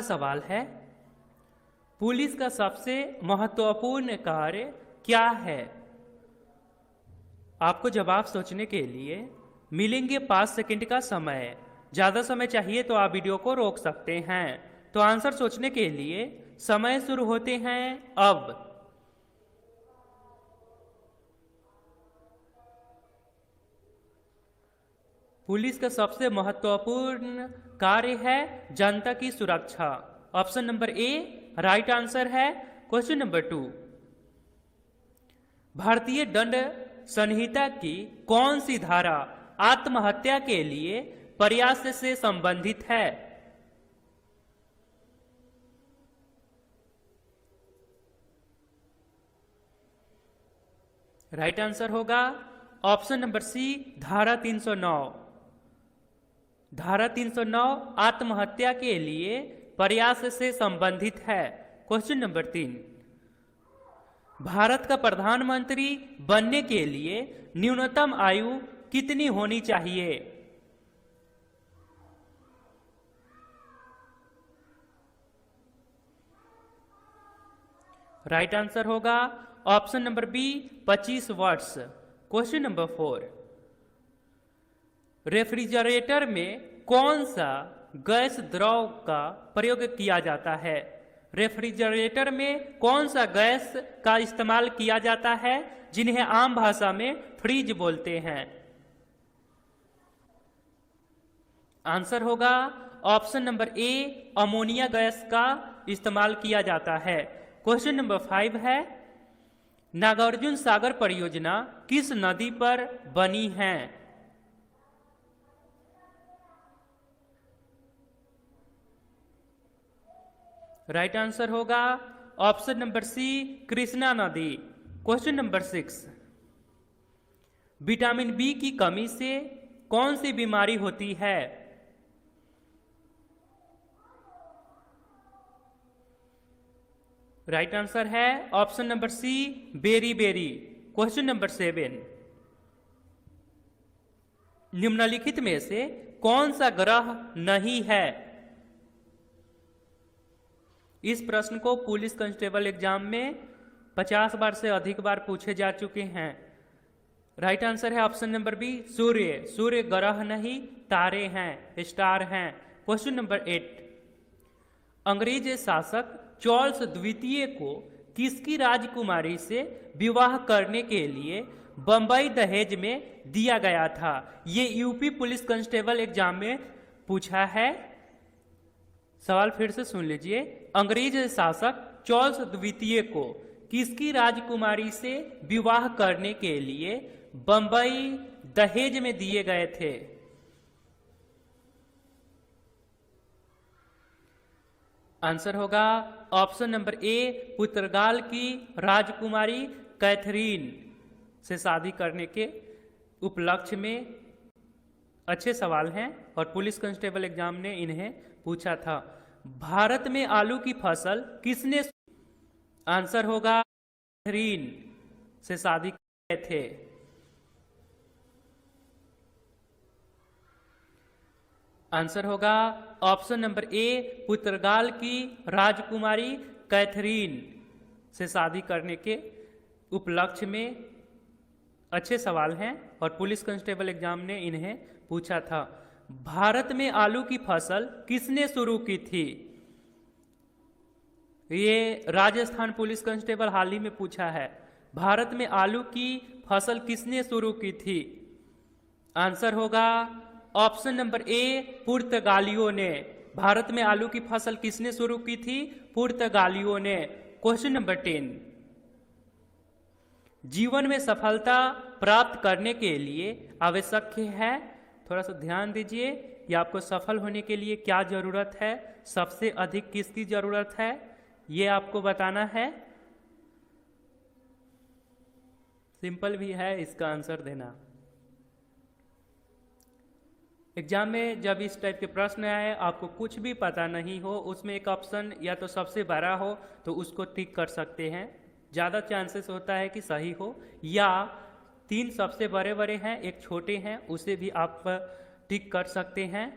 सवाल है, पुलिस का सबसे महत्वपूर्ण कार्य क्या है? आपको जवाब सोचने के लिए मिलेंगे 5 सेकंड का समय। ज़्यादा समय चाहिए तो आप वीडियो को रोक सकते हैं। तो आंसर सोचने के लिए समय शुरू होते हैं अब। पुलिस का सबसे महत्वपूर्ण कार्य है जनता की सुरक्षा। Option number A right answer है। क्वेश्चन नंबर 2, भारतीय दंड संहिता की कौन सी धारा आत्महत्या के लिए प्रयास से संबंधित है? राइट आंसर होगा ऑप्शन नंबर सी, धारा 309। धारा 309 आत्महत्या के लिए प्रयास से संबंधित है। क्वेश्चन नंबर 3, भारत का प्रधानमंत्री बनने के लिए न्यूनतम आयु कितनी होनी चाहिए? राइट आंसर होगा ऑप्शन नंबर बी, 25 वर्ष। क्वेश्चन नंबर 4, रेफ्रिजरेटर में कौन सा गैस द्रव का प्रयोग किया जाता है? रेफ्रिजरेटर में कौन सा गैस का इस्तेमाल किया जाता है जिन्हें आम भाषा में फ्रीज बोलते हैं? आंसर होगा option number A, ammonia gas का इस्तेमाल किया जाता है। क्वेश्चन नंबर 5 है, नागार्जुन सागर परियोजना किस नदी पर बनी है? राइट आंसर होगा ऑप्शन नंबर सी, कृष्णा नदी। क्वेश्चन नंबर 6, विटामिन बी की कमी से कौन सी बीमारी होती है? राइट आंसर है option number C, beriberi. Question number 7, निम्नलिखित में से कौन सा ग्रह नहीं है? इस प्रश्न को पुलिस कांस्टेबल एग्जाम में 50 बार से अधिक बार पूछे जा चुके हैं। राइट आंसर है ऑप्शन नंबर बी, सूर्य। सूर्य ग्रह नहीं, तारे हैं, स्टार हैं। क्वेश्चन नंबर 8, अंग्रेज शासक चार्ल्स द्वितीय को किसकी राजकुमारी से विवाह करने के लिए बंबई दहेज में दिया गया था? ये यूपी पुलिस कांस्टेबल एग्जाम में पूछा है। सवाल फिर से सुन लीजिए, अंग्रेज शासक चार्ल्स द्वितीय को किसकी राजकुमारी से विवाह करने के लिए बंबई दहेज में दिए गए थे? आंसर होगा ऑप्शन नंबर ए, पुर्तगाल की राजकुमारी कैथरीन से शादी करने के उपलक्ष्य में। अच्छे सवाल हैं और पुलिस कांस्टेबल एग्जाम ने इन्हें पूछा था। भारत में आलू की फसल किसने? आंसर होगा कैथरीन से शादी किए थे। आंसर होगा ऑप्शन नंबर ए, पुर्तगाल की राजकुमारी कैथरीन से शादी करने के उपलक्ष्य में। अच्छे सवाल हैं और पुलिस कांस्टेबल एग्जाम ने इन्हें पूछा था। भारत में आलू की फसल किसने शुरू की थी? ये राजस्थान पुलिस कांस्टेबल हाल ही में पूछा है। भारत में आलू की फसल किसने शुरू की थी? आंसर होगा ऑप्शन नंबर ए, पुर्तगालियों ने। भारत में आलू की फसल किसने शुरू की थी? पुर्तगालियों ने। क्वेश्चन नंबर 10, जीवन में सफलता प्राप्त करने के लिए आवश्यक है, थोड़ा सा ध्यान दीजिए, ये आपको सफल होने के लिए क्या जरूरत है, सबसे अधिक किसकी जरूरत है, ये आपको बताना है। सिंपल भी है इसका आंसर देना। एग्जाम में जब इस टाइप के प्रश्न आए, आपको कुछ भी पता नहीं हो, उसमें एक ऑप्शन या तो सबसे बड़ा हो तो उसको टिक कर सकते हैं, ज़्यादा चांसेस होता है कि सही हो, या 3 सबसे बड़े बड़े हैं, एक छोटे हैं, उसे भी आप टिक कर सकते हैं।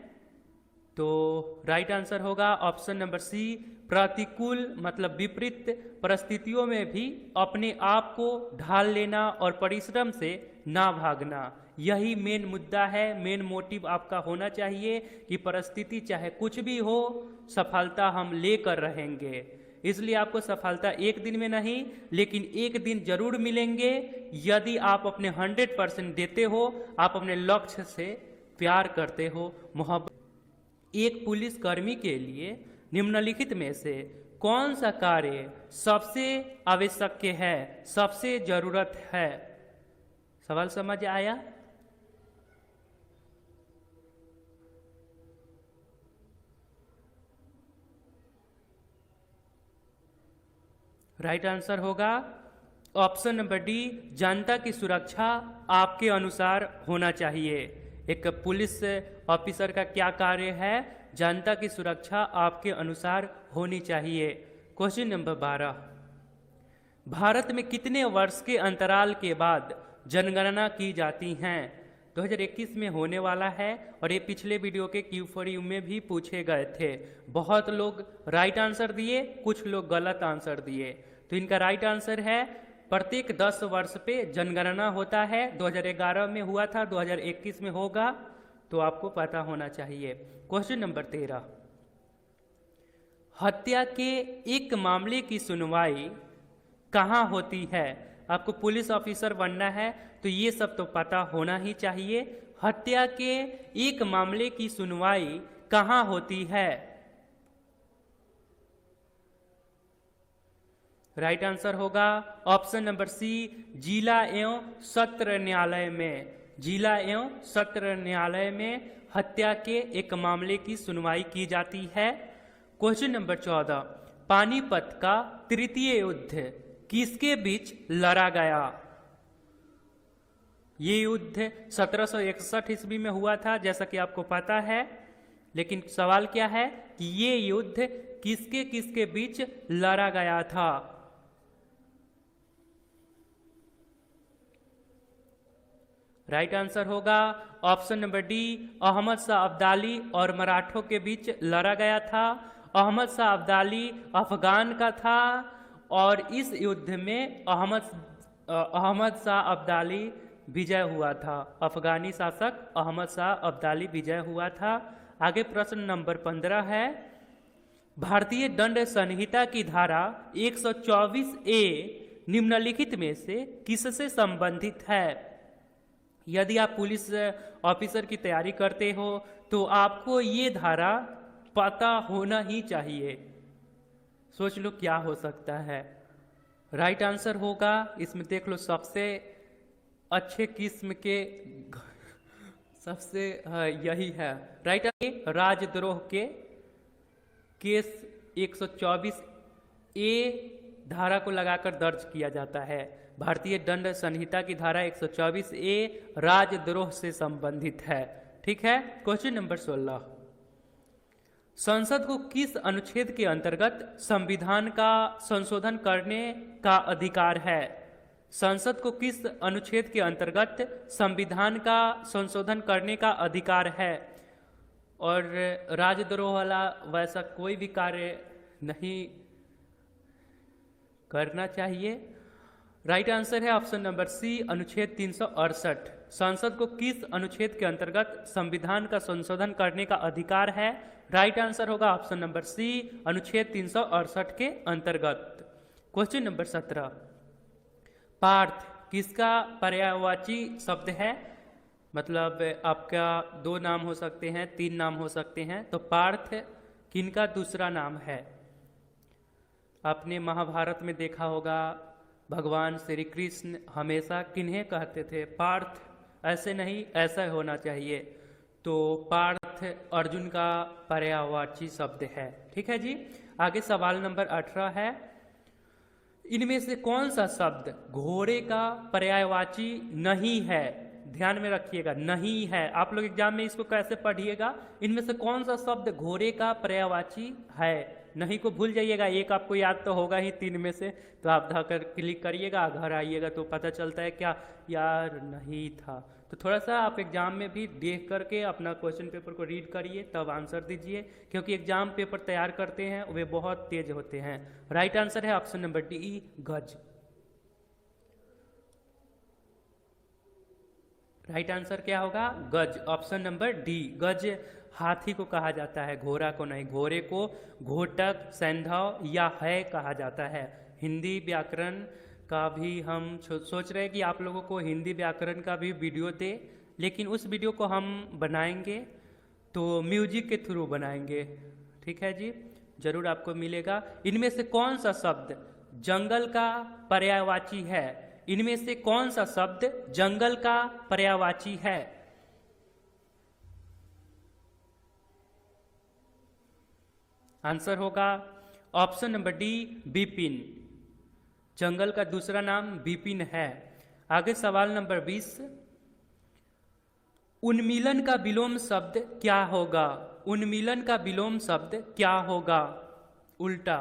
तो राइट आंसर होगा ऑप्शन नंबर सी, प्रतिकूल मतलब विपरीत परिस्थितियों में भी अपने आप को ढाल लेना और परिश्रम से ना भागना। यही मेन मुद्दा है, मेन मोटिव आपका होना चाहिए कि परिस्थिति चाहे कुछ भी हो, सफलता हम लेकर रहेंगे। इसलिए आपको सफलता एक दिन में नहीं, लेकिन एक दिन जरूर मिलेंगे यदि आप अपने 100% देते हो, आप अपने लक्ष्य से प्यार करते हो, मोहब्बत। एक पुलिसकर्मी के लिए निम्नलिखित में से कौन सा कार्य सबसे आवश्यक है, सबसे जरूरत है? सवाल समझ आया? राइट आंसर होगा ऑप्शन नंबर डी, जनता की सुरक्षा आपके अनुसार होना चाहिए। एक पुलिस ऑफिसर का क्या कार्य है? जनता की सुरक्षा आपके अनुसार होनी चाहिए। क्वेश्चन नंबर 12, भारत में कितने वर्ष के अंतराल के बाद जनगणना की जाती हैं? 2021 में होने वाला है और ये पिछले वीडियो के Q4U में भी पूछे गए थे। बहुत लोग राइट आंसर दिए, कुछ लोग गलत आंसर दिए। तो इनका राइट आंसर है प्रत्येक 10 वर्ष पे जनगणना होता है। 2011 में हुआ था, 2021 में होगा, तो आपको पता होना चाहिए। क्वेश्चन नंबर 13, हत्या के एक मामले की सुनवाई कहाँ होती है? आपको पुलिस ऑफिसर बनना है तो ये सब तो पता होना ही चाहिए। हत्या के एक मामले की सुनवाई कहाँ होती है? राइट आंसर होगा ऑप्शन नंबर सी, जिला एवं सत्र न्यायालय में। जिला एवं सत्र न्यायालय में हत्या के एक मामले की सुनवाई की जाती है। क्वेश्चन नंबर 14, पानीपत का तृतीय युद्ध किसके बीच लड़ा गया? ये युद्ध 1761 ईस्वी में हुआ था, जैसा कि आपको पता है। लेकिन सवाल क्या है कि ये युद्ध किसके किसके बीच लड़ा गया था? राइट आंसर होगा option number D, Ahmad Shah Abdali और मराठों के बीच लड़ा गया था। अहमद शाह अब्दाली अफगान का था और इस युद्ध में अहमद शाह अब्दाली विजय हुआ था। अफगानी शासक अहमद शाह अब्दाली विजय हुआ था। आगे प्रश्न नंबर 15 है, भारतीय दंड संहिता की धारा 124A निम्नलिखित में से किससे संबंधित है? यदि आप पुलिस ऑफिसर की तैयारी करते हो तो आपको ये धारा पता होना ही चाहिए। सोच लो क्या हो सकता है। राइट आंसर होगा, इसमें देख लो सबसे अच्छे किस्म के सबसे यही है। राइट, राजद्रोह के केस 124A धारा को लगाकर दर्ज किया जाता है। भारतीय दंड संहिता की धारा 124A राजद्रोह से संबंधित है। ठीक है। क्वेश्चन नंबर 16, संसद को किस अनुच्छेद के अंतर्गत संविधान का संशोधन करने का अधिकार है? संसद को किस अनुच्छेद के अंतर्गत संविधान का संशोधन करने का अधिकार है? और राजद्रोह वाला वैसा कोई भी कार्य नहीं करना चाहिए। राइट आंसर है ऑप्शन नंबर सी, अनुच्छेद 368। संसद को किस अनुच्छेद के अंतर्गत संविधान का संशोधन करने का अधिकार है? राइट आंसर होगा ऑप्शन नंबर सी, अनुच्छेद 368 के अंतर्गत। क्वेश्चन नंबर 17, पार्थ किसका पर्यायवाची शब्द है? मतलब आपका 2 नाम हो सकते हैं, 3 नाम हो सकते हैं, तो पार्थ किनका दूसरा नाम है? आपने महाभारत में देखा होगा, भगवान श्री कृष्ण हमेशा किन्हें कहते थे? पार्थ। ऐसे नहीं, ऐसा होना चाहिए। तो पार्थ अर्जुन का पर्यायवाची शब्द है। ठीक है जी। आगे सवाल नंबर 18 है, इनमें से कौन सा शब्द घोड़े का पर्यायवाची नहीं है? ध्यान में रखिएगा, नहीं है। आप लोग एग्जाम में इसको कैसे पढ़िएगा? इनमें से कौन सा शब्द घोड़े का पर्यायवाची है? नहीं को भूल जाइएगा, एक आपको याद तो होगा ही 3 में से, तो आप धाकर क्लिक करिएगा, घर आइएगा तो पता चलता है क्या यार नहीं था। तो थोड़ा सा आप एग्जाम में भी देख करके अपना क्वेश्चन पेपर को रीड करिए, तब आंसर दीजिए, क्योंकि एग्जाम पेपर तैयार करते हैं वे बहुत तेज होते हैं। राइट आंसर है ऑप्शन नंबर डी, गज। राइट आंसर क्या होगा? गज, ऑप्शन नंबर डी, गज हाथी को कहा जाता है, घोड़ा को नहीं। घोड़े को घोटक, सैंधव या है कहा जाता है। हिंदी व्याकरण का भी हम सोच रहे हैं कि आप लोगों को हिंदी व्याकरण का भी वीडियो दे, लेकिन उस वीडियो को हम बनाएंगे तो म्यूजिक के थ्रू बनाएंगे, ठीक है जी, जरूर आपको मिलेगा। इनमें से कौन सा शब्द जंगल का पर्यायवाची है? इनमें से कौन सा शब्द जंगल का पर्यायवाची है? आंसर होगा ऑप्शन नंबर डी, विपिन। जंगल का दूसरा नाम विपिन है। आगे सवाल नंबर 20, उन्मीलन का विलोम शब्द क्या होगा? उन्मीलन का विलोम शब्द क्या होगा? उल्टा।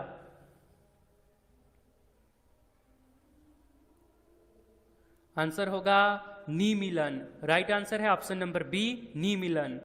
आंसर होगा निमीलन। राइट आंसर है ऑप्शन नंबर बी, निमीलन।